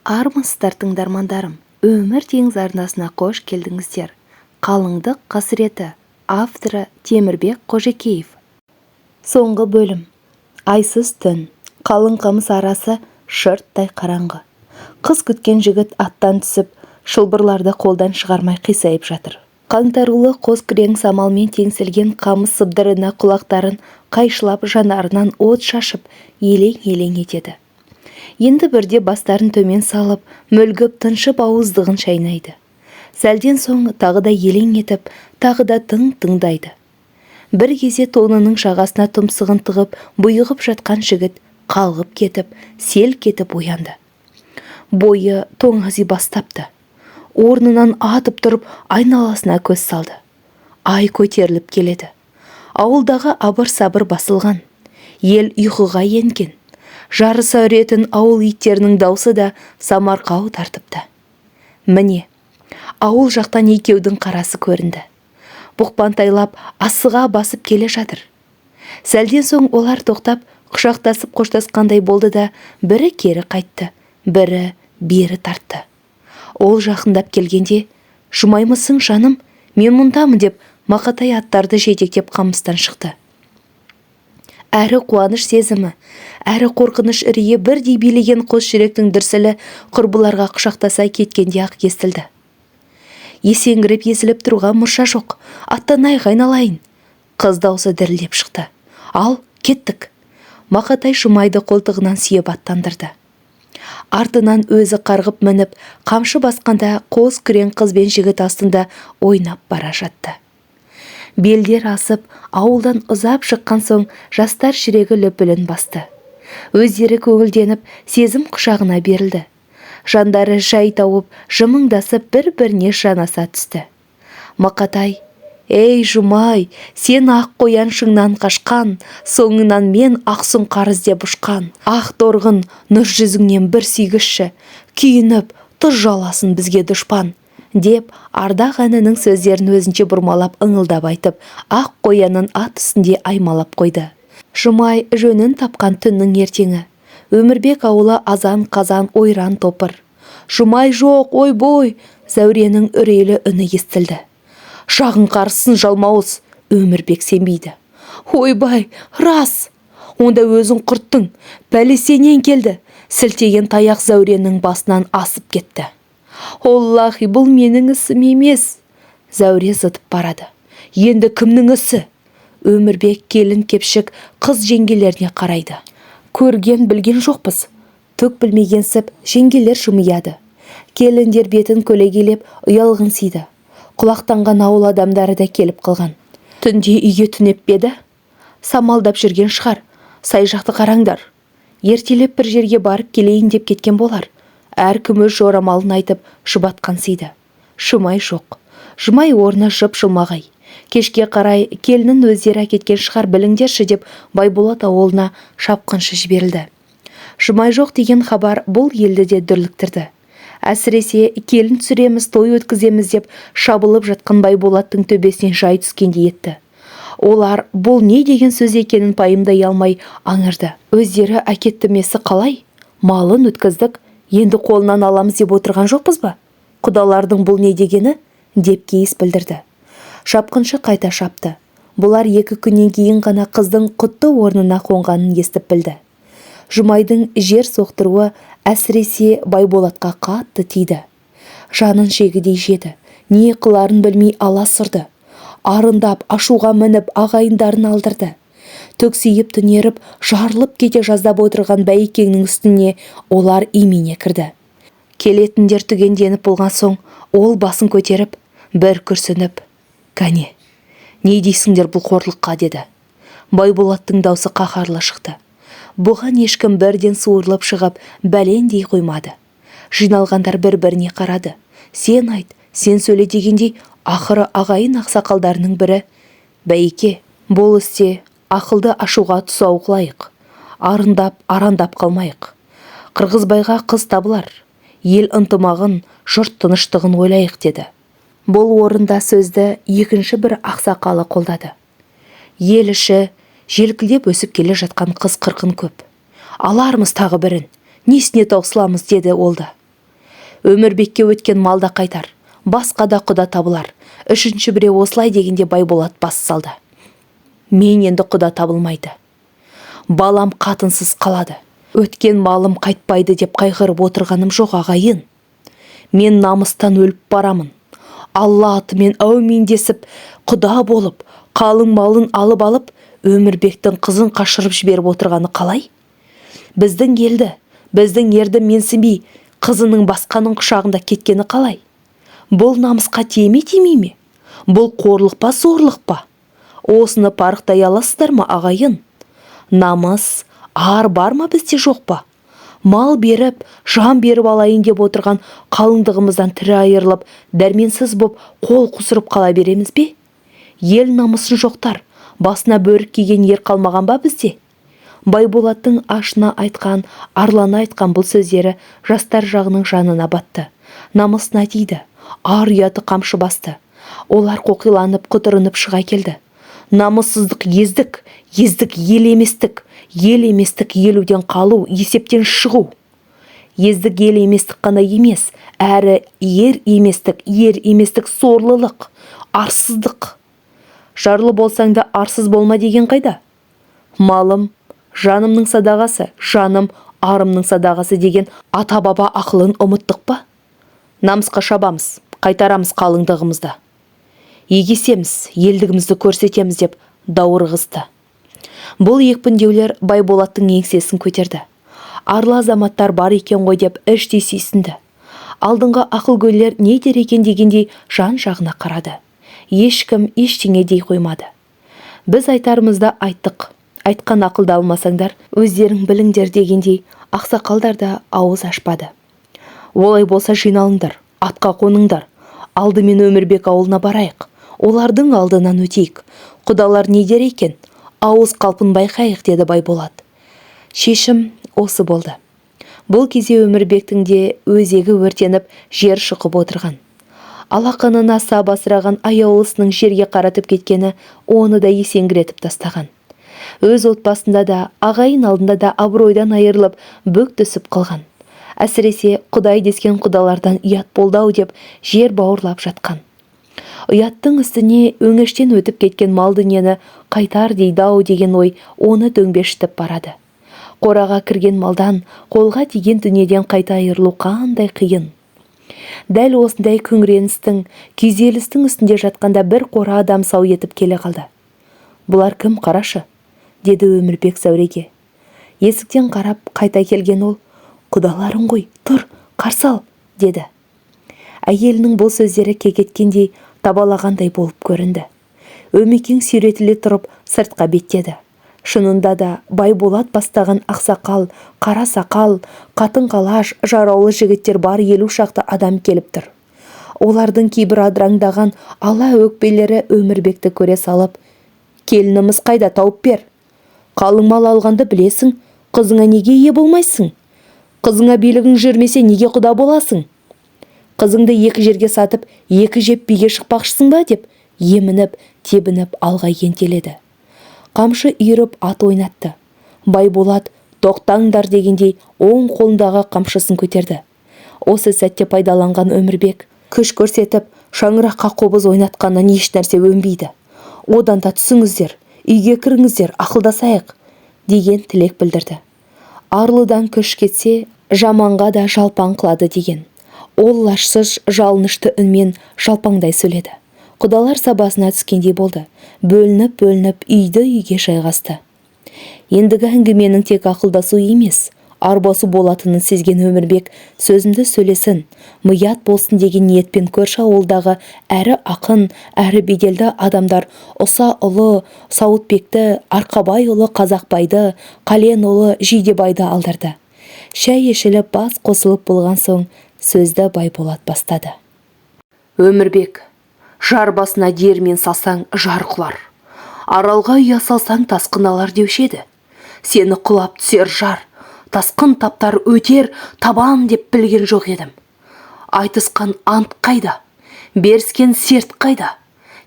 Армысыздар тыңдармандарым, өмір теңіз арнасына қош келдіңіздер. Қалыңдық қасіреті, авторы Темірбек Қожекеев. Соңғы бөлім. Айсыз түн, қалың қамыс арасы шырттай қараңғы. Қыз күткен жігіт аттан түсіп, шылбырларды қолдан шығармай қисайып жатыр. Қаңтарулы қос күрең самалмен теңселген қамыс сыбдырына құлақтарын қайшылап жанарынан от шашып, елең-елең етеді. Енді бірде бастарын төмен салып, мүлгіп тыншып ауыздығын шайнайды. Сәлден соң тағы да елең етіп, тағы да тыңдайды. Бір кезде тонының шағасына тұмсығын тығып, бұйығып жатқан жігіт қалғып кетіп, селк етіп оянды. Бойы тоңази бастапты. Орнынан атып тұрып, айналасына көз салды. Ай көтеріліп келеді. Ауылдағы абыр-сабыр басылған. Ел ұйқыға енген. Жарыса үретін ауыл иттерінің даусы да самарқау тартыпты. Міне, ауыл жақтан екеудің қарасы көрінді. Бұқпантайлап асыға басып келе жатыр. Сәлден соң олар тоқтап, құшақтасып қоштасқандай болды да, бірі кері қайтты, бірі бері тартты. Ол жақындап келгенде, "Жұмаймысың жаным, мен мұндамын" деп Мақатай аттарды жетектеп қамыстан шықты. Әрі қуаныш сезімі, әрі қорқыныш үрейі бірдей билеген қос жүректің дүрсілі құрбыларға құшақтаса кеткенде-ақ естілді. Есеңгіріп езіліп тұрған мұрша жоқ, аттанайық айналайын. Қыз даусы дірілдеп шықты. "Ал, кеттік." Мақатай Жұмайды қолтығынан сүйеп аттандырды. Артынан өзі қарғып мініп, қамшы басқанда қос күрең қыз бен жігіт астында ойнап бара жатты. Белдер асып, ауылдан ұзап шыққан соң жастар жүрегі лүпілін басты. Өздері көңілденіп, сезім құшағына берілді. Жандары жай тауып, жымыңдасып бір-біріне жанаса түсті. Мақатай: "Ей Жұмай, сен ақ қояншыңнан қашқан, соңынан мен ақсұң қарыз деп ұшқан. Ақ торғын нұр жүзіңнен бір сүйгішші, күйініп тұз жаласын бізге дұшпан" деп ардақ әнінің сөздерін өзінше бұрмалап ыңылдап айтып, ақ қоянын ат үстінде аймалап қойды. Жұмай жөнін тапқан түннің ертеңі. Өмірбек ауылы азан-қазан ойран топыр. "Жұмай жоқ, ойбой!" Зәуренің үрейлі үні естілді. "Жағың қарысын жалмауыз!" Өмірбек сенбейді. "Ойбай, рас! Онда өзің құрттың, пәле сенен келді." Сілтеген таяқ Зәуренің басынан асып кетті. "Оллахи, бұл менің ісім емес." Зәуре зытып барады. "Енді кімнің ісі?" Өмірбек келін кепшік қыз жеңгелеріне қарайды. "Көрген білген жоқпыз." Түк білмегенсіп жеңгелер жымияды. Келіндер бетін көлегелеп ұялғынсиды. Құлақтанған ауыл адамдары да келіп қалған. "Түнде үйге түнеп беді? Самалдап жүрген шығар. Сай жақты қараңдар. Ертелеп бір жерге барып келейін деп кеткен болар." Әркім өз жорамалын айтып жұбатқансиды. Жұмай жоқ. Жұмай орны жып-жылмағай. Кешке қарай келінін өздері әкеткен шығар, біліңдерші деп Байболат ауылына шапқыншы жіберілді. Жұмай жоқ деген хабар бұл елді де дүрліктірді. Әсіресе келін түсіреміз, той өткіземіз деп шабылып жатқан Байболаттың төбесінен жай түскендей етті. Олар бұл не деген сөз екенін пайымдай алмай аңырды. Өздері әкеттімесі қалай? Малын өткіздік, енді қолынан аламыз деп отырған жоқпыз ба? Құдалардың бұл не дегені? Деп кейіс білдірді. Шапқыншы қайта шапты. Бұлар 2 күннен кейін ғана қыздың құтты орнына қонғанын естіп білді. Жұмайдың жер соқтыруы әсіресе Байболатқа қатты тиді. Жанын шегідей жеді. Не қыларын білмей аласұрды. Арындап, ашуға мініп, ағайындарын алдырды. Төксейіп түнеріп, жарылып кете жаздап отырған Бәйекеңнің үстіне олар имене кірді. Келетіндер түгенденіп болған соң, ол басын көтеріп, бір күрсініп: "Кәне, не дейсіңдер бұл қорлыққа?" деді. Байболаттың даусы қаһарлы шықты. Бұған ешкім бірден суырылып шығып, бәлендей қоймады. Жиналғандар бір-біріне қарады. "Сен айт, сен сөйле" дегендей, ақыры ағайын ақсақалдарының бірі: "Бәйеке, бұл істе ақылды ашуға тұсау қылайық. Арындап, арандап қалмайық. Қырғызбайға қыз табылар. Ел ынтымағын, жұрт тыныштығын ойлайық" деді. Бұл орында сөзді екінші бір ақсақалы қолдады. "Ел іші желкілдеп өсіп келе жатқан қыз қырқын көп. Алармыз тағы бірін. Несіне таусыламыз" деді ол да. Өмірбекке өткен малда қайтар, басқа да құда табылар. Үшінші біреу осылай дегенде Байболат бас салды. Мен енді құда табылмайды. Балам қатынсыз қалады. Өткен малым қайтпайды деп қайғырып отырғаным жоқ ағайын. Мен намыстан өліп барамын. Алла атымен әумин десіп, құда болып, қалың малын алып, Өмірбектің қызын қашырып жіберіп отырғаны қалай? Біздің елді, біздің ерді менсінбей, қызының басқаның құшағында кеткені қалай? Бұл намысқа тиме ме? Бұл қорлық па, зорлық па? Осыны парықтай аласыздар ма, ағайын? Намыс, ар бар ма бізде жоқ па? Мал беріп, жан беріп алайын деп отырған қалыңдығымыздан тірі айырылып, дәрменсіз боп қол қусырып қала береміз бе? Ел намысын жоқтар, басына бөрік киген ер қалмаған ба бізде? Байболаттың ашына айтқан, арлана айтқан бұл сөздері жастар жағының жанына батты. Намысына тиді, ар ұяты қамшы басты. Олар қоқиланып, құтырынып шыға келді. Намыссыздық ездік ел еместік, елуден қалу, есептен шығу. Ездік ел еместік қана емес, әрі ер еместік сорлылық, арсыздық. Жарлы болсаң да арсыз болма деген қайда? Малым, жанымның садағасы, жаным, арымның садағасы деген ата-баба ақылын ұмыттық па? Намысқа шабамыз, қайтарамыз қалыңдығымызды. Егесеміз, елдігімізді көрсетеміз деп даурығысты. Бұл екпіндеулер Байболаттың еңсесін көтерді. Арлы азаматтар бар екен ғой деп іштей сүйсінді. Алдыңғы ақылгөйлер не дер екен дегендей жан жағына қарады. Ешкім ештеңе дей қоймады. Біз айтарымызды айттық. Айтқан ақылды алмасаңдар, өздерің біліңдер дегендей ақсақалдар да ауыз ашпады. Олай болса жиналыңдар, атқа қоныңдар. Алдымен Өмірбек ауылына барайық. Олардың алдынан өтейік. Құдалар не дер екен? Ауыз қалпын байқайық, деді Байболат. Шешім осы болды. Бұл кезде Өмірбектің де өзегі өртеніп, жер шұқып отырған. Алақанына аса басыраған аяулысының жерге қаратып кеткені оны да есеңгіретіп тастаған. Өз отбасында да, ағайын алдында да абыройдан айырылып, бүк түсіп қалған. Әсіресе құдай дескен құдалардан ұят болдау деп жер бауырлап жатқан. Ұяттың үстіне өңештен өтіп кеткен мал дүниені қайтар дейді-ау деген ой оны дөңбештіп барады. Қораға кірген малдан, қолға тиген дүниеден қайта айырылу қандай қиын. Дәл осындай күңіреністің, күйзелістің үстінде жатқанда бір қора адам сау етіп келе қалды. Бұлар кім, қарашы? Деді Өмірбек Зәуреге. Есіктен қарап қайта келген ол, құдаларың ғой, тұр, қарсы ал, деді. Әйелінің бұл сөздері кекеткендей, табалағандай болып көрінді. Өмекең сүйретіле тұрып сыртқа беттеді. Шынында да Байболат бастаған ақсақал, қара сақал, қатын-қалаш, жараулы жігіттер бар 50 шақты адам келіп тұр. Олардың кейбір адыраңдаған ала өкпелері Өмірбекті көре салып, келініміз қайда, тауып бер. Қалың мал алғанды білесің, қызыңа неге ие болмайсың? Қызыңа билігің жүрмесе неге құда боласың? Қызыңды екі жерге сатып, екі жеп биге шықпақшысың ба деп емініп, тебініп алға ентеледі. Қамшы үйіріп ат ойнатты. Байболат тоқтаңдар дегендей оң қолындағы қамшысын көтерді. Осы сәтте пайдаланған Өмірбек күш көрсетіп шаңыраққа қобыз ойнатқаннан еш нәрсе өнбейді. Одан да түсіңіздер, үйге кіріңіздер, ақылдасайық деген тілек білдірді. Арлыдан күш кетсе, жаманға да жалпаң қылады деген. Ол лашсыз жалынышты үнмен жалпаңдай сөйледі. Құдалар сабасына түскендей болды. Бөлініп үйді-үйге жайғасты. Ендігі әңгіменің тек ақылдасу емес, арбасу болатынын сезген Өмірбек сөзімді сөйлесін, мұят болсын деген ниетпен көрші ауылдағы әрі ақын, әрі беделді адамдар Ұса ұлы Сауытбекті, Арқабай ұлы Қазақбайды, Қален ұлы Жидебайды алдырды. Шәй ішіліп бас қосылып болған соң сөзді Байболат бастады. Өмірбек, жар басына диірмен салсаң жар құлар. Аралға ұя салсаң тасқын алар деуші еді. Сені құлап түсер жар, тасқын таптар өтер табан деп білген жоқ едім. Айтысқан ант қайда? Беріскен серт қайда?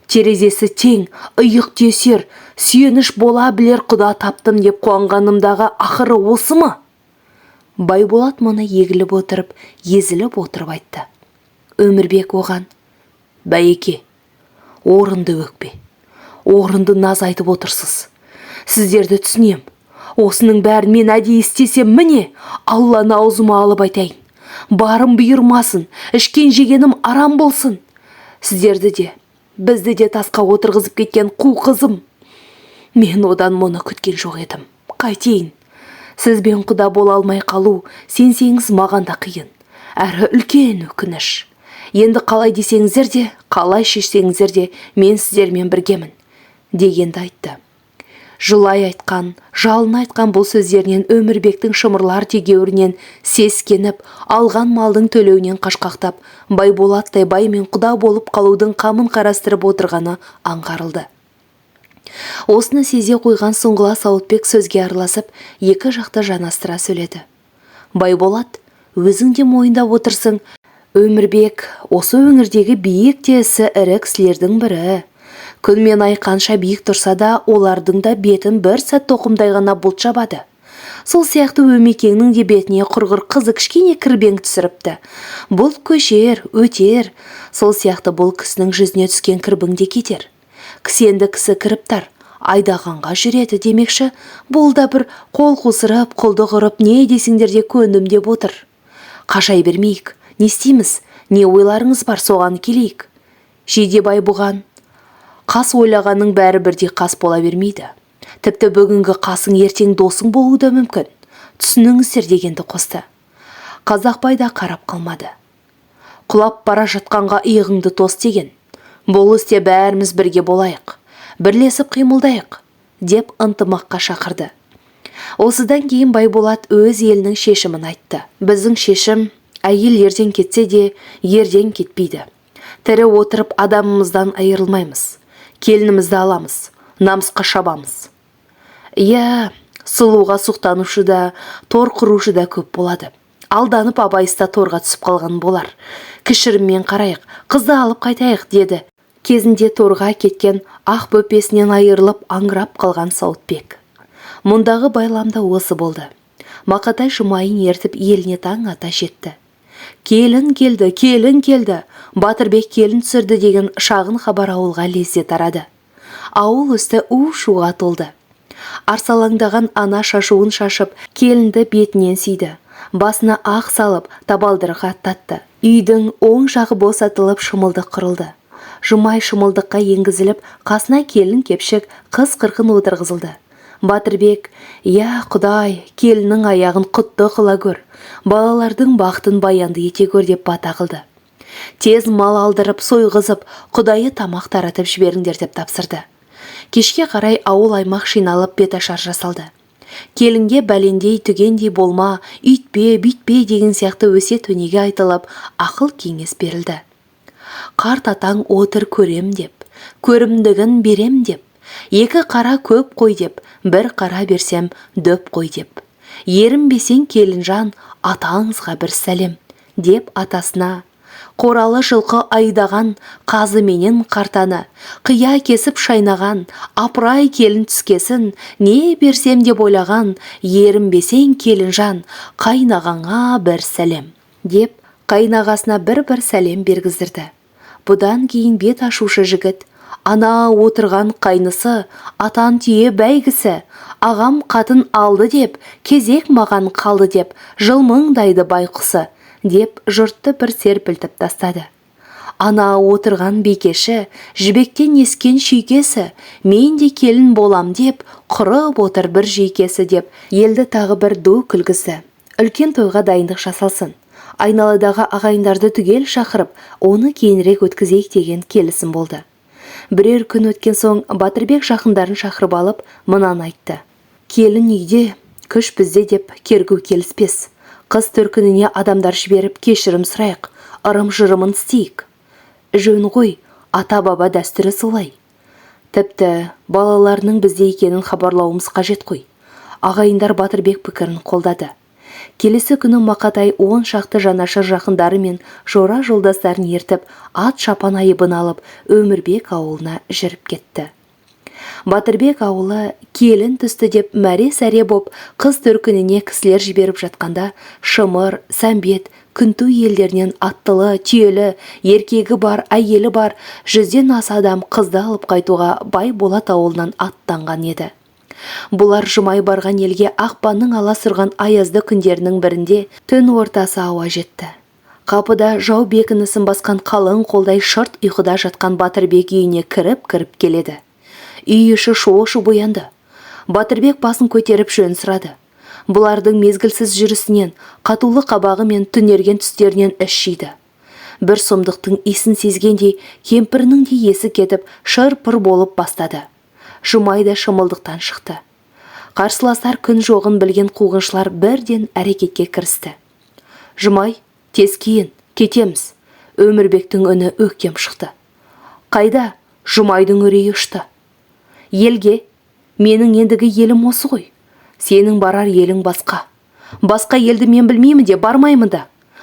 Терезесі тең, ұйық тесер, сүйеніш бола білер құда таптым деп қуанғанымдағы ақыры осы ма? Байболат мұны егіліп отырып, езіліп отырып айтты. Өмірбек оған: «Байеке, орынды өкпе, орынды наз айтып отырсыз. Сіздерді түсінем. Осының бәрін мен әдейі істесем, міне, Алланы аузыма алып айтайын. Барым бұйырмасын, ішкен жегенім арам болсын. Сіздерді де, бізді де тасқа отырғызып кеткен қу қызым. Мен одан мұны күткен жоқ едім. Қайтейін? Сізбен құда бола алмай қалу, сенсеңіз маған да қиын. Әрі үлкен өкініш. Енді қалай десеңіздер де, қалай шешсеңіздер де, мен сіздермен біргемін», дегенді айтты. Жылай айтқан, жалын айтқан бұл сөздерінен Өмірбектің шымырлар тегеуірінен сескеніп, алған малдың төлеуінен қашқақтап, Байболаттай баймен құда болып қалудың қамын қарастырып отырғаны аңғарылды. Осыны сезе қойған сұңғыла Сауытбек сөзге араласып, екі жақты жанастыра сөйледі. Байболат, өзің де мойындап отырсың, Өмірбек осы өңірдегі биік те ісі ірі кісілердің бірі. Күн мен ай қанша биік тұрса да, олардың да бетін бір сәт тоқымдай ғана бұлт жабады. Сол сияқты Өмекеңнің де бетіне құрғыр қызы кішкене кірбең түсіріпті. Бұлт көшер, өтер. Сол сияқты бұл кісінің жүзіне түскен кірбің де кетер. Кісенді кісі кіріптар, айдағанға жүреді демекші, бұл да бір қол қусырып, құлды ғырып, не десеңдер де көндім деп отыр. Қашай бермейік, не істейміз, не ойларыңыз бар, соған келейік. Жидебай бұған: «Қас ойлағанның бәрі бірдей қас бола бермейді. Тіпті бүгінгі қасың ертең досың болуы да мүмкін. Түсініңіздер», дегенді қосты. Қазақбай да қарап қалмады. «Құлап бара жатқанға иығыңды тос» деген. «Бұл істе бәріміз бірге болайық, бірлесіп қимылдайық», деп ынтымаққа шақырды. Осыдан кейін Байболат өз елінің шешімін айтты. «Біздің шешім, әйел ерден кетсе де, ерден кетпейді. Тірі отырып адамымыздан айырылмаймыз. Келінімізді аламыз, намысқа шабамыз». Иә, сұлуға сұқтанушы да, тор құрушы да көп болады. Алданып абайыста торға түсіп қалған болар. «Кішіріммен қарайық, қызды алып қайтайық», деді. Кезінде торға кеткен ақ бөпесінен айырылып аңырап қалған Сауытбек. Мұндағы байламда осы болды. Мақатай Жұмайын ертіп еліне таң ата жетті. «Келін келді, келін келді, Батырбек келін түсірді» деген шағын хабар ауылға лезде тарады. Ауыл үсті у-шуға толды. Арсалаңдаған ана шашуын шашып, келінді бетінен сүйді. Басына ақ салып, табалдырға аттатты. Үйдің оң жағы босатылып, шымылдық құрылды. Жұмай шымылдыққа енгізіліп, қасына келін кепшік, қыз қырқын отырғызылды. Батырбек: «Я Құдай, келінің аяғын құтты қыла көр, балалардың бақтын баянды ете көр» деп бата қылды. Тез мал алдырып, сойғызып, құдайы тамақ таратып жіберіңдер деп тапсырды. Кешке қарай ауыл аймақ жиналып беташар жасалды. Келінге бәлендей түгендей болма, үйтпе, бүйтпе деген сияқты өсиет өнеге айтылып, ақыл кеңес берілді. Қарт атаң отыр көрем деп, көрімдігін берем деп, екі қара көп қой деп, бір қара берсем дөп қой деп, ерінбесең келінжан, атаңызға бір сәлем деп атасына, қоралы жылқы айдаған қазы менен қартаны, қия кесіп шайнаған, апырай келін түскесін, не берсем деп ойлаған, ерінбесең келінжан, қайнағаңа бір сәлем деп қайнағасына бір сәлем бергіздірді. Бұдан кейін бет ашушы жігіт: «Ана отырған қайнысы, атан түйе бәйгісі, ағам қатын алды деп, кезек маған қалды деп, жылмыңдайды байқұсы» деп жұртты бір серпілтіп тастады. «Ана отырған бекеші, жібектен ескен шүйкесі, мен де келін болам деп, құрып отыр бір жүйкесі» деп елді тағы бір ду күлгізді. Үлкен тойға дайындық жасалсын. Айналадағы ағайындарды түгел шақырып, оны кейінірек өткізейік деген келісім болды. Бірер күн өткен соң Батырбек жақындарын шақырып алып, мынаны айтты: «Келін үйде, күш бізде» деп кергу келіспес. Қыз төркініне адамдар жіберіп кешірім сұрайық, ырым-жырымын істейік. Жөн ғой, ата-баба дәстүрі солай. Тіпті балаларының бізде екенін хабарлауымыз қажет қой». Ағайындар Батырбек пікірін қолдады. Келесі күні Мақатай 10 шақты жанашыр жақындары мен жора жолдастарын ертіп, ат шапан айыбын алып, Өмірбек ауылына жүріп кетті. Батырбек ауылы келін түсті деп мәре-сәре боп қыз төркініне кісілер жіберіп жатқанда Шымыр, Сәмбет, Күнту елдерінен аттылы, түйелі, еркегі бар, әйелі бар 100-ден аса адам қызды алып қайтуға Байболат ауылынан аттанған еді. Бұлар Жұмай барған елге ақпанның аласұрған аязды күндерінің бірінде түн ортасы ауа жетті. Қапыда жау бекінісін басқан қалың қолдай шырт ұйқыда жатқан Батырбек үйіне кіріп келеді. Үй іші шу боянды. Батырбек басын көтеріп жөн сұрады. Бұлардың мезгілсіз жүрісінен, қатулы қабағы мен түнерген түстерінен іш жиды. Бір сұмдықтың иісін сезгендей, кемпірінің де есі кетіп, шыр-пыр болып бастады. Жұмай да шымылдықтан шықты. Қарсыласар күн жоғын білген қуғыншылар бірден әрекетке кірісті. Жұмай, тез киін, кетеміз. Өмірбектің үні өктем шықты. Қайда? Жұмайдың үрейі ұшты. Елге, менің ендігі елім осы ғой. Сенің барар елің басқа. Басқа елді мен білмеймін де бармаймын да.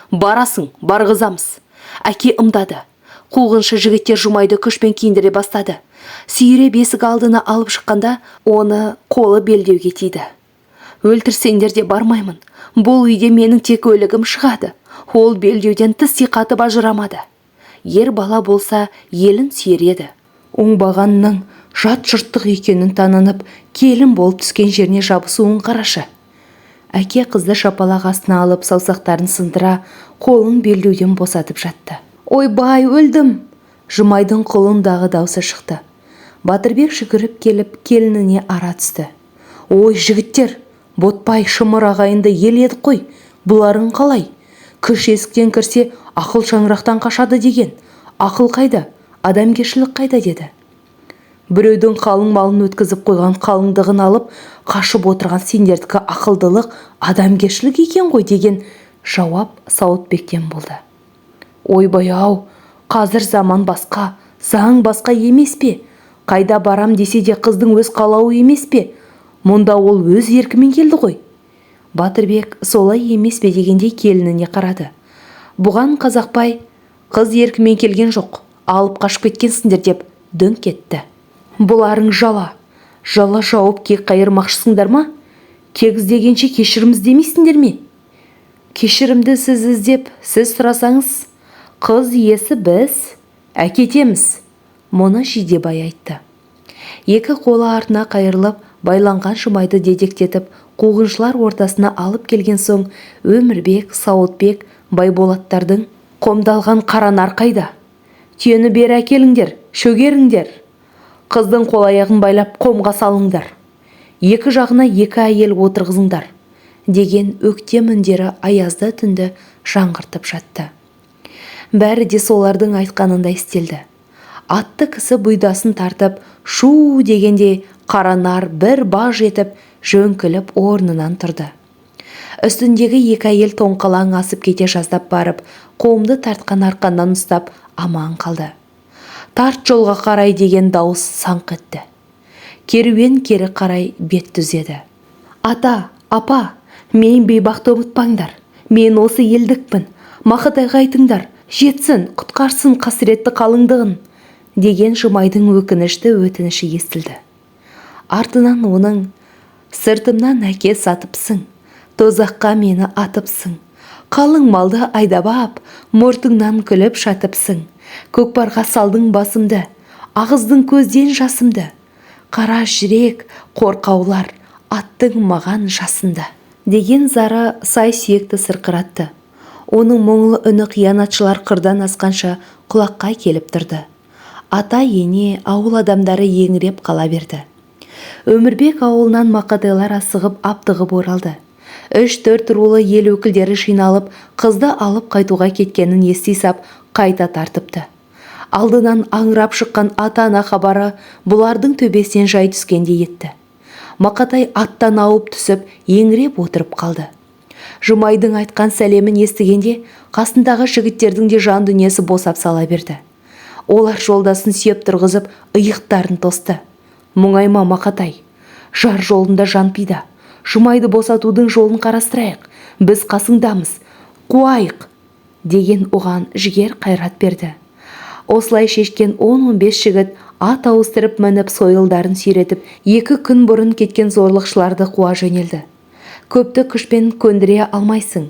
Барасың, барғызамыз. Әке ымдады. Қуғыншы жігіттер Жұмайды күшпен киіндіре бастады. Сүйре бесік алдына алып шыққанда, оны қолы белдеуге тиді. Өлтірсеңдер де бармаймын. Бұл үйде менің тек өлігім шығады. Ол белдеуден тіс қатып ажырамады. Ер бала болса елін сүйер еді. Оңбағанның жат жұрттық екенін танынып, келін болып түскен жеріне жабысуын қарашы. Әке қызды шапалақ астына алып саусақтарын сындыра, қолын белдеуден босатып жатты. Ойбай, өлдім! Жұмайдың қолындағы даусы шықты. Батырбек жүгіріп келіп, келініне ара түсті. Ой, жігіттер, Ботбай, Шымыр ағайынды ел едік қой. Бұларың қалай? Кіш есіктен кірсе, ақыл шаңырақтан қашады деген. Ақыл қайда? Адамгершілік қайда деді. Біреудің қалың малын өткізіп қойған қалыңдығын алып, қашып отырған сендердікі ақылдылық, адамгершілік екен ғой деген жауап Сауытбектен болды. Ойбай-ау, қазір заман басқа, заң басқа емес пе? Қайда барам десе де қыздың өз қалауы емес пе? Мұнда ол өз еркімен келді ғой. Батырбек солай емес пе дегендей келініне қарады. Бұған Қазақбай, қыз еркімен келген жоқ, алып қашып кеткенсіңдер деп дөңк етті. Бұларың жала жауып кек қайырмақшысыңдар ма? Кек іздегенше кешірім іздемейсіңдер ме? Кешірімді сіз іздеп, сіз сұрасаңыз, қыз иесі біз, әкетеміз. Мұны Жидебай айтты. Екі қолы артына қайырылып, байланған Жұмайды дедектетіп, қуғыншылар ортасына алып келген соң, Өмірбек, Сауытбек, Байболаттардың қомдалған Қаранар қайда? Түйені бері әкеліңдер, шөгеріңдер. Қыздың қол аяғын байлап қомға салыңдар. Екі жағына екі әйел отырғызыңдар. Деген өктем үндері аязды түнді жаңғыртып жатты. Бәрі де солардың айтқанында істелді. Атты кісі бұйдасын тартып, шу дегенде Қаранар бір баж етіп, жөңкіліп орнынан тұрды. Үстіндегі екі әйел тоңқалаң асып кете жаздап барып, қомды тартқан арқандан ұстап аман қалды. Тарт жолға қарай деген дауыс саңқ етті. Керуен кері қарай бет түзеді. Ата, апа, мен бейбақты ұмытпаңдар. Мен осы елдікпін. Мақатайға айтыңдар, жетсін, құтқарсын қасіретті қалыңдығын. Деген Жұмайдың өкінішті өтініші естілді. Артынан оның, сыртымнан әке сатыпсың, тозаққа мені атыпсың. Қалың малды айдап ап, мұртыңнан күліп шатыпсың. Көкпарға салдың басымды, ағыздың көзден жасымды. Қара жүрек, қорқаулар, аттың маған жасынды. Деген зары сай сүйекті сырқыратты. Оның мұңлы үні қиянатшылар қырдан асқанша құлаққа келіп тұрды. Ата ене ауыл адамдары еңіреп қала берді. Өмірбек ауылынан Мақатайлар асығып аптығып оралды. 3-4 рулы ел өкілдері жиналып, қызды алып қайтуға кеткенін ести сап, қайта тартыпты. Алдынан аңырап шыққан ата-ана хабары бұлардың төбесінен жай түскенде етті. Мақатай аттан ауып түсіп, еңіреп отырып қалды. Жұмайдың айтқан сәлемін естігенде, қасындағы жігіттердің де жан дүниесі босап сала берді. Олар жолдасын сүйеп тұрғызып, иықтарын тосты. Мұңайма Мақатай, жар жолында жан пида. Жұмайды босатудың жолын қарастырайық. Біз қасыңдамыз, қуайық, деген оған жігер қайрат берді. Осылай шешкен 10-15 жігіт ат ауыстырып мініп сойылдарын сүйретіп 2 күн бұрын кеткен зорлықшыларды қуа жөнелді. Көпті күшпен көндіре алмайсың.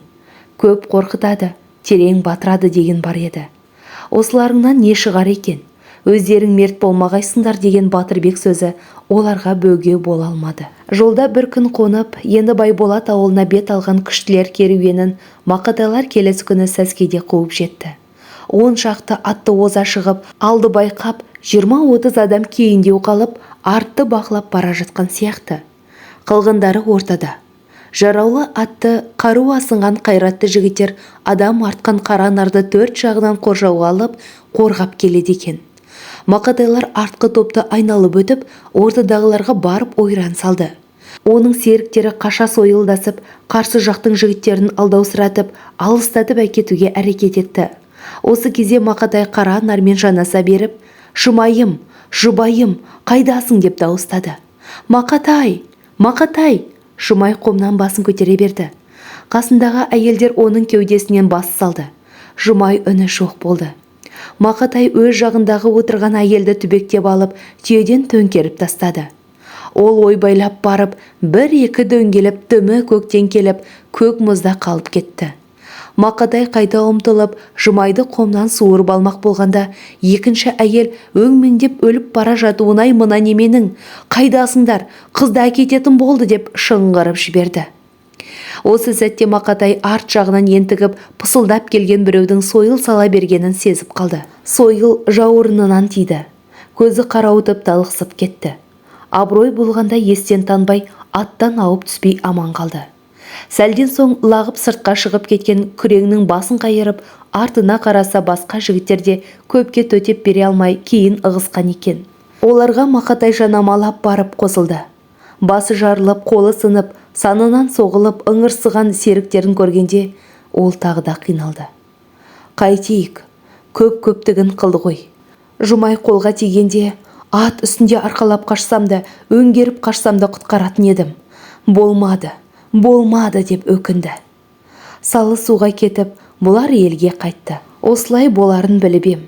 Көп қорқытады, терең батырады деген бар еді. Осыларыңнан не шығар екен? Өздерің мерт болмағайсыңдар деген Батырбек сөзі оларға бөге бола алмады. Жолда бір күн қонып, енді Байболат ауылына бет алған күштілер керуенін Мақатайлар келесі күні сәскеде қуып жетті. 10 шақты атты оза шығып, алды байқап, 20-30 адам кейіндеу қалып, артты бақылап бара жатқан сияқты. Қалғандары ортада. Жараулы атты қару асынған қайратты жігіттер адам артқан қара нарды 4 жағынан қоршауға алып, қорғап келеді екен. Мақатайлар артқы топты айналып өтіп, ортадағыларға барып ойран салды. Оның серіктері қаша сойылдасып, қарсы жақтың жігіттерін алдаусыратып, алыстатып әкетуге әрекет етті. Осы кезде Мақатай қара нармен жанаса беріп, «Шымайым, жұбайым, қайдасың?» деп дауыстады. «Мақатай, Мақатай!» Шымай қомнан басын көтере берді. Қасындағы әйелдер оның кеудесінен бас салды. Жұмай үні жоқ болды. Мақатай өз жағындағы отырған әйелді түбектеп алып, түйеден төңкеріп тастады. Ол ойбайлап барып, 1-2 дөңгеліп, дымы көктен келіп, көк мұзда қалып кетті. Мақатай қайта ұмтылып, Жұмайды қомнан суырып алмақ болғанда, екінші әйел өңмеңдеп өліп бара жатуынай мына неменің, «Қайдасыңдар, қызды әкететін болды» деп шыңғырып жіберді. Осы сәтте Мақатай арт жағынан ентігіп, пысылдап келген біреудің сойыл сала бергенін сезіп қалды. Сойыл жауырынынан тиді. Көзі қарауытып талықсып кетті. Абырой болғанда естен танбай, аттан ауып түспей аман қалды. Сәлден соң лағып сыртқа шығып кеткен күреңнің басын қайырып, артына қараса басқа жігіттерде көпке төтеп бере алмай кейін ығысқан екен. Оларға Мақатай жанамалап барып қосылды. Басы жарылып, қолы сынып, санынан соғылып, ыңырсыған серіктерін көргенде, ол тағы да қиналды. Қайтейік, көптігін қылды ғой. Жұмай қолға тигенде, ат үстінде арқалап қашсам да, өңгеріп қашсам да құтқаратын едім. Болмады деп өкінді. Салы суға кетіп, бұлар елге қайтты. Осылай боларын біліп ем.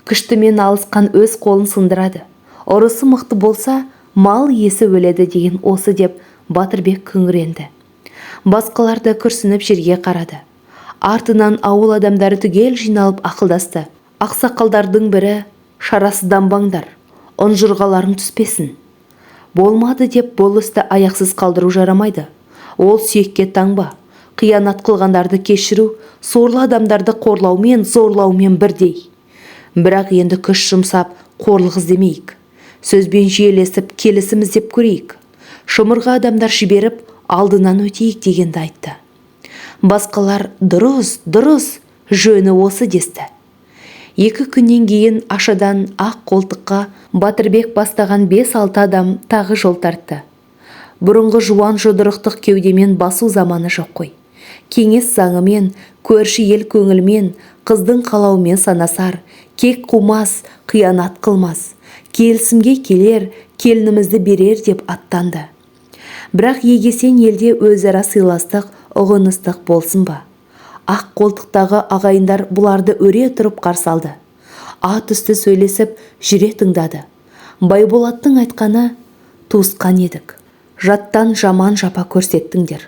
Күштімен алысқан өз қолын сындырады. Ұрысы мықты болса, мал иесі өледі деген осы деп Батырбек күңіренді. Басқалар да күрсініп жерге қарады. Артынан ауыл адамдары түгел жиналып ақылдасты. Ақсақалдардың бірі, «Шарасызданбаңдар, ұнжырғаларың түспесін. Болмады деп бұл істі аяқсыз қалдыру жарамайды. Ол сүйекке таңба, қиянат қылғандарды кешіру, сорлы адамдарды қорлаумен, зорлаумен бірдей. Бірақ енді күш жұмсап, қорлық іздемейік. Сөзбен жүйелесіп, келісіміз деп көрейік. Шымырға адамдар жіберіп, алдынан өтейік» дегенді айтты. Басқалар «Дұрыс, жөні осы» десті. 2 күннен кейін ашадан ақ қолтыққа Батырбек бастаған 5-6 адам тағы жол тартты. Бұрынғы жуан жұдырықтық кеудемен басу заманы жоқ қой. Кеңес заңымен, көрші ел көңілмен, қыздың қалауымен санасар, кек қумас, қиянат қылмас. Келісімге келер, келінімізді берер деп аттанды. Бірақ егесен елде өзара сыйластық, ұғыныстық болсын ба? Ақ қолтықтағы ағайындар бұларды өре тұрып қарсы алды. Ат үсті сөйлесіп, жүре тыңдады. Байболаттың айтқаны, «Туысқан едік. Жаттан жаман жапа көрсеттіңдер.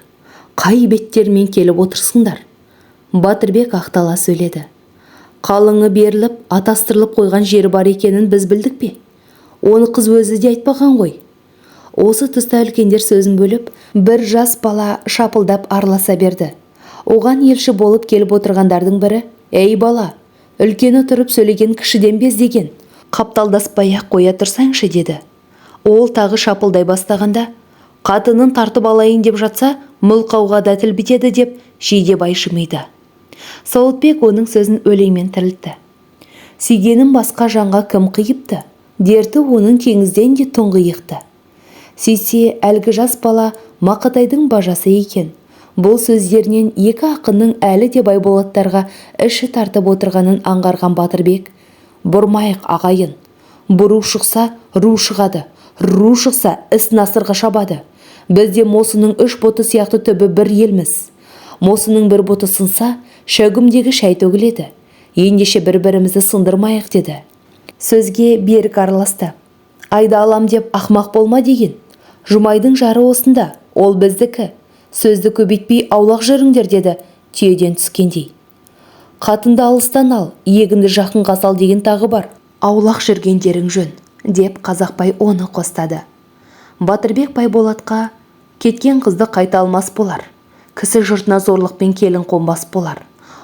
Қай беттермен келіп отырсыңдар?» Батырбек ақтала сөйледі. «Қалыңы беріліп, атастырылып қойған жері бар екенін біз білдік пе? Оны қыз өзі де айтпаған ғой». Осы тұста үлкендер сөзін бөліп, бір жас бала шапылдап араласа берді. Оған елші болып келіп отырғандардың бірі, «Ей бала, үлкені тұрып сөйлеген кішіден без деген. Қапталдаспай-ақ қоя тұрсаңшы» деді. Ол тағы шапылдай бастағанда, «Қатынын тартып алайын деп жатса, мұлқауға да тіл бітеді» деп Жидебай жымиды. Сауытбек оның сөзін өлеймен тірілтті. «Сүйгенін басқа жанға кім қиыпты? Дерті оның теңізден де тұңғиықты». Сөйтсе, әлгі жас бала Мақатайдың бажасы екен. Бұл сөздерінен 2 ақынның әлі де Байболаттарға іші тартып отырғанын аңғарған Батырбек, «Бұрмайық ағайын. Бұру шықса, ру шығады. Ру шықса, іс насырға шабады. Бізде Мосының 3 боты сияқты түбі бір елміз. Мосының бір боты сынса, шәугімдегі шәй төгіледі. Ендеше бір-бірімізді сындырмайық» деді. сөзге берік араласты. Айда алам деп ақмақ болма деген. Жұмайдың жары осында, ол біздікі. Сөзді көбейтпей аулақ жүріңдер деді түйеден түскендей. Қатынды алыстан ал, егінді жақынға сал деген тағы бар. Аулақ жүргендерің жөн, деп Қазақбай оны қостады. Батырбек Байболатқа кеткен қызды қайта алмас болар. Кісі жұртына зорлықпен келін қонбас болар.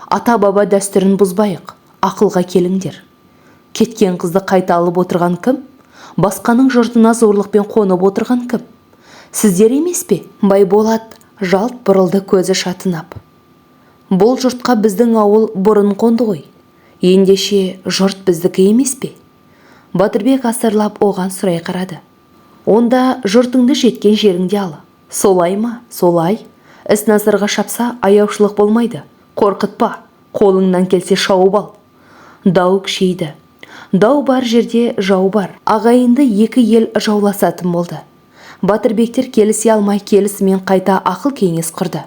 Ата-баба дәстүрін бұзбайық, ақылға келіңдер. Кеткен қызды қайта алып отырған кім? Басқаның жұртына зорлықпен қонып отырған кім? Сіздер емес пе? Байболат жалт бұрылды, көзі шатынап. Бұл жұртқа біздің ауыл бұрын қонды ғой. Ендеше жұрт біздікі емес пе? Батырбек асырлап оған сұрай қарады. Онда жұртыңды жеткен жеріңде ал. Солай ма? Солай. Іс насырға шапса аяушылық болмайды. Қорқытпа, қолыңнан келсе шауып ал. Дау күшейді. Дау бар жерде жау бар. Ағайынды екі ел жауласатын болды. Батырбектер келісе алмай келісімен қайта ақыл кеңес құрды.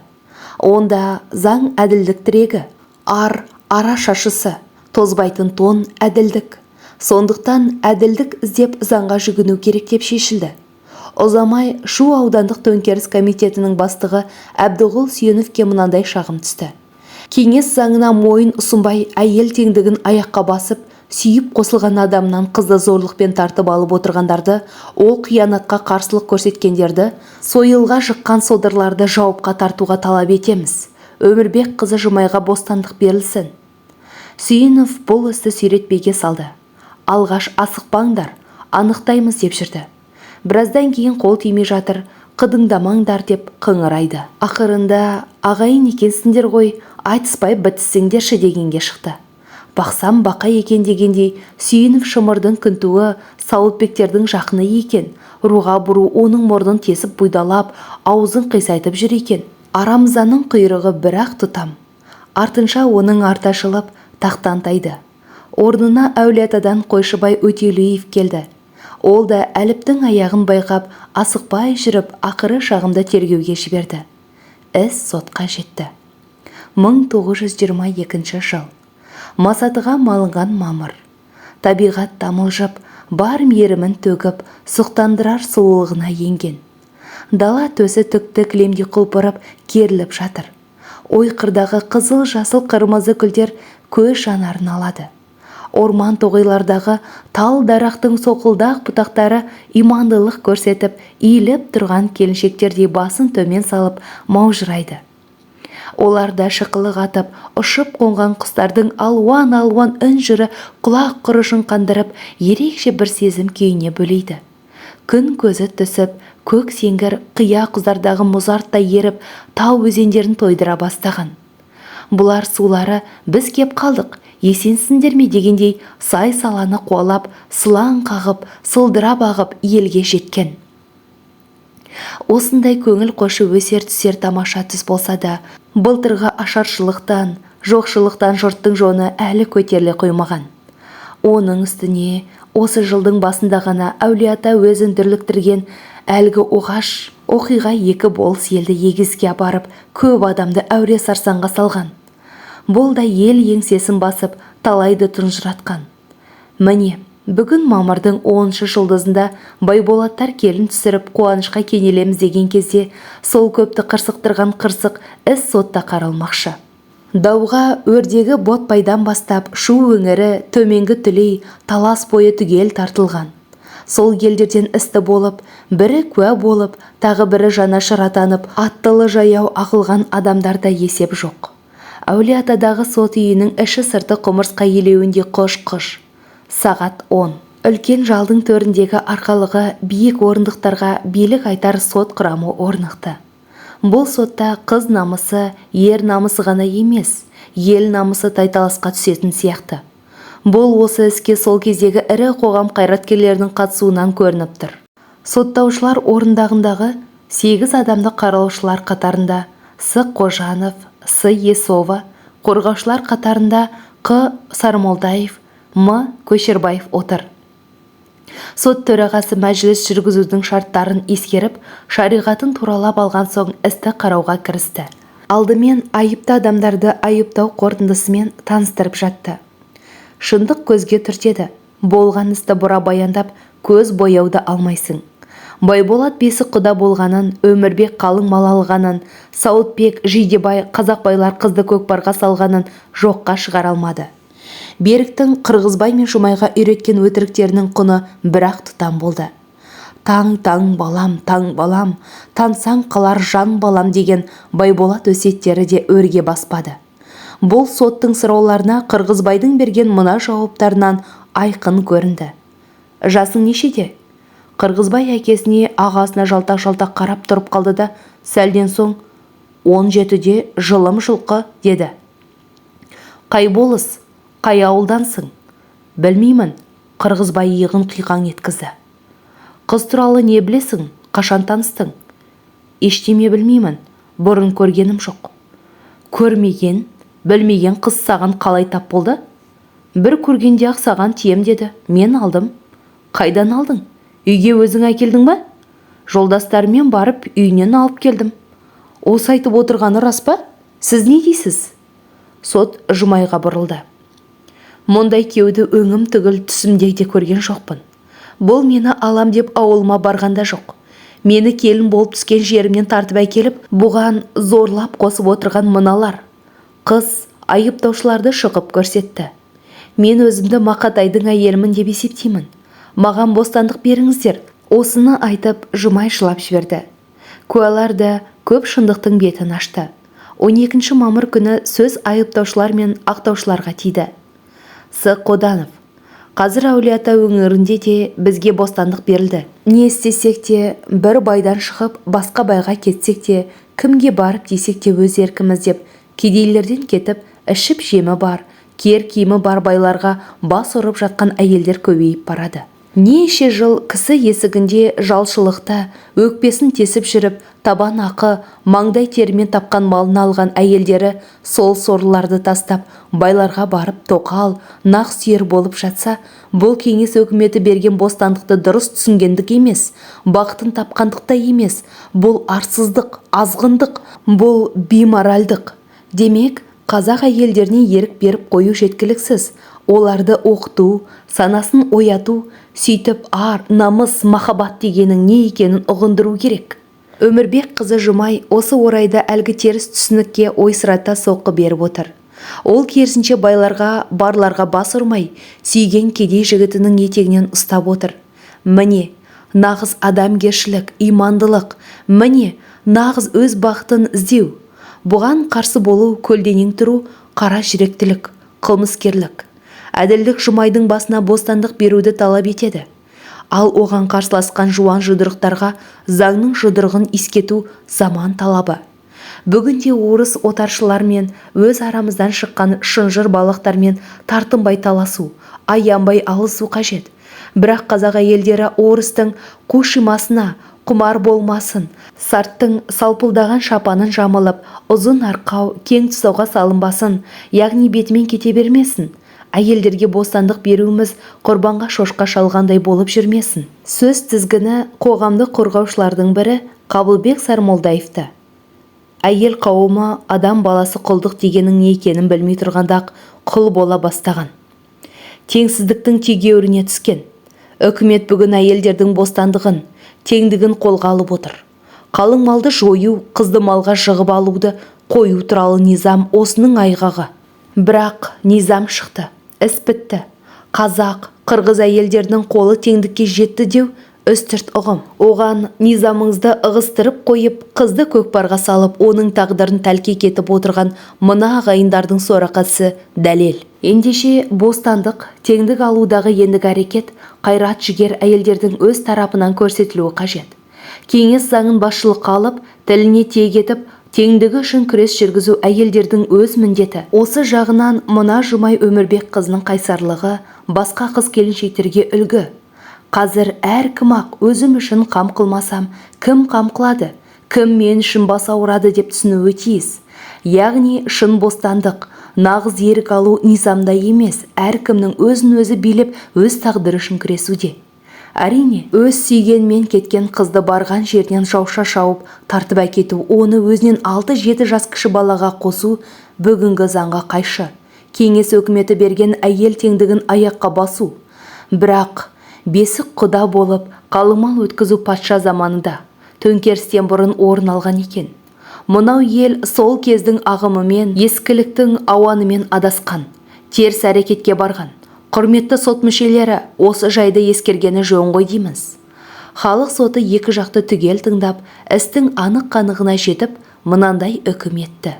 Онда заң әділдік тірегі, ара шашысы, тозбайтын тон әділдік. Сондықтан әділдік іздеп заңға жүгіну керек деп шешілді. Ұзамай Шу аудандық төңкеріс комитетінің бастығы Әбдіғұл Сүйеновке мынандай шағым түсті. Кеңес заңына мойын ұсынбай әйел теңдігін аяққа басып, сүйіп қосылған адамнан қызды зорлықпен тартып алып отырғандарды, ол қиянатқа қарсылық көрсеткендерді, сойылға жыққан содырларды жауапқа тартуға талап етеміз. Өмірбек қызы Жұмайға бостандық берілсін. Сүйенов бұл істі сүйретпеге салды. Алғаш асықпаңдар, анықтаймыз деп жүрді. Біраздан кейін қол тимей жатыр, қыдыңдамаңдар деп қыңырайды. Ақырында ағайын екенсіңдер ғой, айтыспай бітіссеңдерші дегенге шықты. Бақсам бақа екен дегендей, Сүйенов шымырдың күнтуы Сауытбектердің жақыны екен. Руға бұру оның мұрнын тесіп бұйдалап, аузын қисайтып жүр екен. Арамзаның құйрығы бір-ақ тұтам. Артынша оның арташылып тақтан тайды. Орнына Әулиеатадан Қойшыбай Өтеулиев келді. Ол да Әліптің аяғын байқап, асықпай жүріп, ақыры шағымды тергеуге жіберді. Іс сотқа жетті. 1922 жыл. Масатыға малынған мамыр. Табиғат тамылжып, бар мерімін төгіп, сұқтандырар сұлулығына енген. Дала төсі түкті кілемде құлпырып, керіліп жатыр. Ойқырдағы қызыл, жасыл, қырмызы гүлдер көз жанарын алады. Орман тоғайлардағы тал дарақтың соқылдақ бұтақтары имандылық көрсетіп, иіліп тұрған келіншектердей басын төмен салып маужырайды. Оларда шықылық атып, ұшып қонған құстардың алуан-алуан үн жыры құлақ құрышын қандырып, ерекше бір сезім күйіне бөлейді. Күн көзі түсіп, көк сеңгір қия құзардағы мұзарттай еріп, тау өзендерін тойдыра бастаған. Бұлар сулары біз кеп қалдық, есенсіңдер ме дегендей сай-саланы қуалап, сылаң қағып, сылдырап ағып елге жеткен. Осындай көңіл қошы өсер түсер тамаша түс болса да, былтырғы ашаршылықтан, жоқшылықтан жұрттың жоны әлі көтеріле қоймаған. Оның үстіне осы жылдың басында ғана Әулиеата өзін дүрліктірген әлгі оғаш оқиға екі болыс елді егіске апарып, көп адамды әуре сарсаңға салған. Бұл да ел еңсесін басып, талайды тұнжыратқан. Міне, бүгін мамырдың 10-шы жұлдызында Байболаттар келін түсіріп қуанышқа кенелеміз деген кезде сол көпті қырсықтырған қырсық іс сотта қаралмақшы. Дауға өрдегі Ботпайдан бастап Шу өңірі, төменгі Түлей, Талас бойы түгел тартылған. Сол елдерден істі болып, бірі куә болып, тағы бірі жанашыр атанып, аттылы жаяу ағылған адамдарда есеп жоқ. Әулиеатадағы сот үйінің іші сырты құмырсқа елеуінде қош-қош. Сағат 10. Үлкен жалдың төріндегі арқалығы биік орындықтарға билік айтар сот құрамы орнықты. Бұл сотта қыз намысы, ер намысы ғана емес, ел намысы тайталасқа түсетін сияқты. Бұл осы іске сол кездегі ірі қоғам қайраткерлерінің қатысуынан көрініп тұр. Соттаушылар орындағындағы 8 адамды қаралушылар қатарында С. Қожанов, С. Есова, қорғаушылар қатарында Қ. Сармолдаев, М. Көшербаев отыр. Сот төрағасы мәжіліс жүргізудің шарттарын ескеріп, шариғатын туралап алған соң істі қарауға кірісті. Алдымен айыпты адамдарды айыптау қорытындысымен таныстырып жатты. Шындық көзге түртеді. Болған істі бұра баяндап көз бояуды алмайсың. Байболат бесі құда болғанын, Өмірбек қалың мал алғанын, Сауытбек, Жидебай, Қазақбайлар қызды көкпарға салғанын жоққа шығара алмады. Беріктің Қырғызбай мен Жұмайға үйреткен өтіріктерінің құны бірақ тұтам болды. Таң балам, тансаң қалар жан балам деген Байболат өсиеттері де өрге баспады. Бұл соттың сұрауларына Қырғызбайдың берген мына жауаптарынан айқын көрінді. Жасың нешеде? Қырғызбай әкесіне, ағасына жалтақ-жалтақ қарап тұрып қалды да, сәлден соң 17-де жылым жылқы деді. Қай болыс, қай ауылдансың? Білмеймін. Қырғызбай иығын қиқаң еткізді. Қыз туралы не білесің? Қашан таныстың? Ештеме білмеймін. Бұрын көргенім жоқ. Көрмеген, білмеген қыз саған қалай тап болды? Бір көргенде-ақ саған тием деді. Мен алдым. Қайдан алдың? Үйге өзің әкелдің ба? Жолдастарымен барып үйінен алып келдім. Осы айтып отырғаны рас па? Сіз не дейсіз? Сот Жұмайға бұрылды. Мұндай кеуді өңім түгіл түсімде де көрген жоқпын. Бұл мені алам деп ауылыма барғанда жоқ. Мені келін болып түскен жерімнен тартып әкеліп, бұған зорлап қосып отырған мыналар. Қыз айыптаушыларды шығып көрсетті. Мен өзімді Мақатайдың әйелімін деп есептеймін. Маған бостандық беріңіздер. Осыны айтып Жұмай жылап жіберді. Куәлар да көп шындықтың бетін ашты. 12 мамыр күні сөз айыптаушылар мен ақтаушыларға тиді. С. Қоданов. Қазір Әулиеата өңірінде де бізге бостандық берілді. Не істесек те, бір байдан шығып, басқа байға кетсек те, кімге барып десек те өз еркіміз деп, кедейлерден кетіп, ішіп жемі бар, кер киімі бар байларға бас ұрып жатқан әйелдер көбейіп барады. Неше жыл кісі есігінде жалшылықта өкпесін тесіп жүріп, табан ақы, маңдай терімен тапқан малын алған әйелдері сол сорлыларды тастап, байларға барып тоқал, нақ сүйер болып жатса, бұл кеңес өкіметі берген бостандықты дұрыс түсінгендік емес, бақытын тапқандық та емес, бұл арсыздық, азғындық, бұл бейморальдық. Демек, қазақ әйелдеріне ерік беріп қою жеткіліксіз. Оларды оқыту, санасын ояту, сөйтіп ар, намыс, махаббат дегенің не екенін ұғындыру керек. Өмірбек қызы Жұмай осы орайда әлгі теріс түсінікке ойсырата соққы беріп отыр. Ол керісінше байларға, барларға бас ұрмай, сүйген кедей жігітінің етегінен ұстап отыр. Міне, нағыз адамгершілік, имандылық, міне, нағыз өз бақытын іздеу. Бұған қарсы болу, көлденең тұру, қара жүректілік, қылмыскерлік. Әділдік Жұмайдың басына бостандық беруді талап етеді. Ал оған қарсыласқан жуан жұдырықтарға заңның жұдырығын ескету заман талабы. Бүгінде орыс отаршылармен, өз арамыздан шыққан шынжыр балықтармен тартынбай таласу, аянбай алысу қажет. Бірақ қазақ әйелдері орыстың қушимасына құмар болмасын, сарттың салпылдаған шапанын жамылып, ұзын арқау, кең тұсауға салынбасын, яғни бетімен кете бермесін. Әйелдерге бостандық беруіміз құрбанға шошқа шалғандай болып жүрмесін. Сөз тізгіні қоғамдық қорғаушылардың бірі Қабылбек Сармолдаевты. Әйел қауымы адам баласы құлдық дегенің не екенін білмей тұрғанда-ақ құл бола бастаған. Теңсіздіктің тегеуріне түскен. Үкімет бүгін әйелдердің бостандығын, теңдігін қолға алып отыр. Қалың малды жою, қызды малға жығып алуды қою туралы низам осының айғағы. Бірақ низам шықты. Іс бітті. Қазақ, қырғыз әйелдерінің қолы теңдікке жетті деу үстірт ұғым. Оған низамыңызды ығыстырып қойып, қызды көкпарға салып, оның тағдырын тәлке кетіп отырған мына ағайындардың сорақасы дәлел. Ендеше бостандық, теңдік алудағы ендігі әрекет қайрат жігер әйелдердің өз тарапынан көрсетілуі қажет. Кеңес заңын басшылыққа алып, тіліне тиек етіп, теңдігі үшін күрес жүргізу әйелдердің өз міндеті. Осы жағынан мына Жұмай Өмірбек қызының қайсарлығы басқа қыз келіншектерге үлгі. Қазір әркім-ақ өзім үшін қам қылмасам, кім қам қылады, кім мен үшін бас ауырады деп түсінуі тиіс. Яғни шын бостандық, нағыз ерік алу низамда емес, әркімнің өзін өзі билеп, өз тағдыры үшін күресуде. Әрине, өз сүйгенмен кеткен қызды барған жерінен жауша шауып, тартып әкету, оны өзінен 6-7 жас кіші балаға қосу бүгінгі заңға қайшы. Кеңес өкіметі берген әйел теңдігін аяққа басу. Бірақ бесік құда болып қалыңмал өткізу патша заманында төңкерістен бұрын орын алған екен. Мынау ел сол кездің ағымымен, ескіліктің ауанымен адасқан, теріс әрекетке барған. Құрметті сот мүшелері, осы жайды ескергені жөн ғой дейміз. Халық соты екі жақты түгел тыңдап, істің анық-қанығына жетіп, мынандай үкім етті.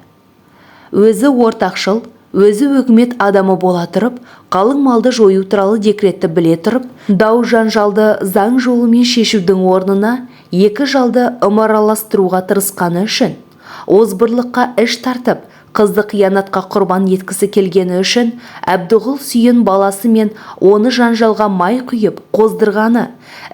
Өзі ортақшыл, өзі өкімет адамы бола тұрып, қалың малды жою туралы декретті біле тұрып, дау жанжалды заң жолымен шешудің орнына екі жалды ымыраластыруға тырысқаны үшін, озбырлыққа іш тартып, қызды қиянатқа құрбан еткісі келгені үшін Әбдіғұл Сүйін баласы мен оны жанжалға май құйып қоздырғаны,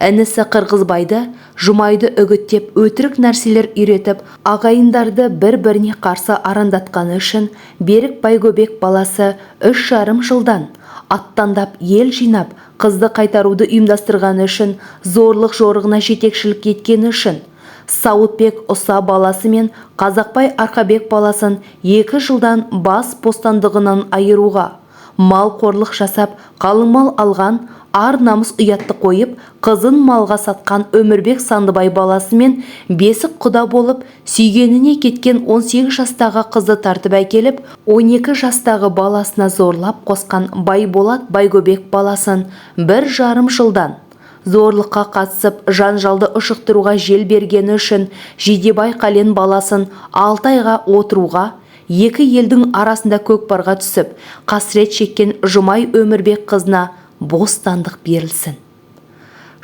інісі Қырғызбайды, Жұмайды үгіттеп, өтірік нәрселер үйретіп, ағайындарды бір-біріне қарсы арандатқаны үшін Берік Байгөбек баласы 3,5 жылдан аттандап ел жинап, қызды қайтаруды ұйымдастырғаны үшін, зорлық жорығына жетекшілік еткені үшін, Сауытбек Ұса баласы мен Қазақбай Арқабек баласын 2 жылдан бас бостандығынан айыруға, мал қорлық жасап, қалың мал алған, ар намыс ұятты қойып, қызын малға сатқан Өмірбек Сандыбай баласы мен бесік құда болып, сүйгеніне кеткен 18 жастағы қызды тартып әкеліп, 12 жастағы баласына зорлап қосқан Байболат Байгөбек баласын 1,5 жылдан, зорлыққа қатысып, жанжалды ұшықтыруға жел бергені үшін Жидебай Қален баласын 6 айға отыруға, екі елдің арасында көкпарға түсіп, қасірет шеккен Жұмай Өмірбек қызына бостандық берілсін.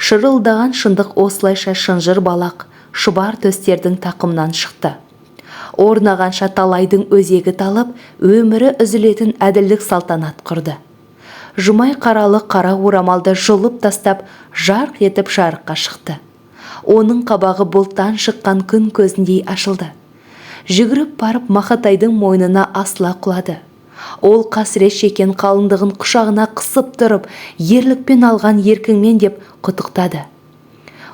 Шырылдаған шындық осылайша шынжыр балақ, шұбар төстердің тақымнан шықты. Орнағанша талайдың өзегі талып, өмірі үзілетін әділдік салтанат құрды. Жұмай қаралы қара орамалды жұлып тастап, жарқ етіп жарыққа шықты. Оның қабағы бұлттан шыққан күн көзіндей ашылды. Жүгіріп барып Мақатайдың мойнына асыла құлады. Ол қасірет шеккен қалыңдығын құшағына қысып тұрып, ерлікпен алған еркіңмен деп құттықтады.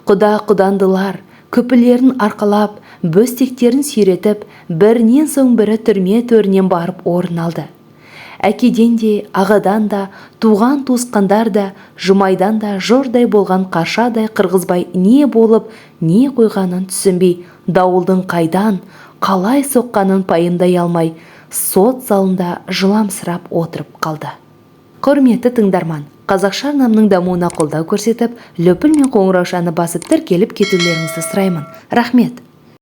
Құда-құдандылар көпілерін арқалап, бөстектерін сүйретіп, бірінен соң бірі түрме төрінен барып орын алды. Әкеден де, ағадан да, туған туысқандар да, Жұмайдан да жордай болған Қаршадай Қырғызбай не болып, не қойғанын түсінбей, дауылдың қайдан, қалай соққанын пайымдай алмай, сот залында жыламсырап отырып қалды. Құрметті тыңдарман, қазақша арнамның дамуына қолдау көрсетіп, лүпіл мен қоңыраушаны басып тіркеліп кетулеріңізді сұраймын. Рахмет!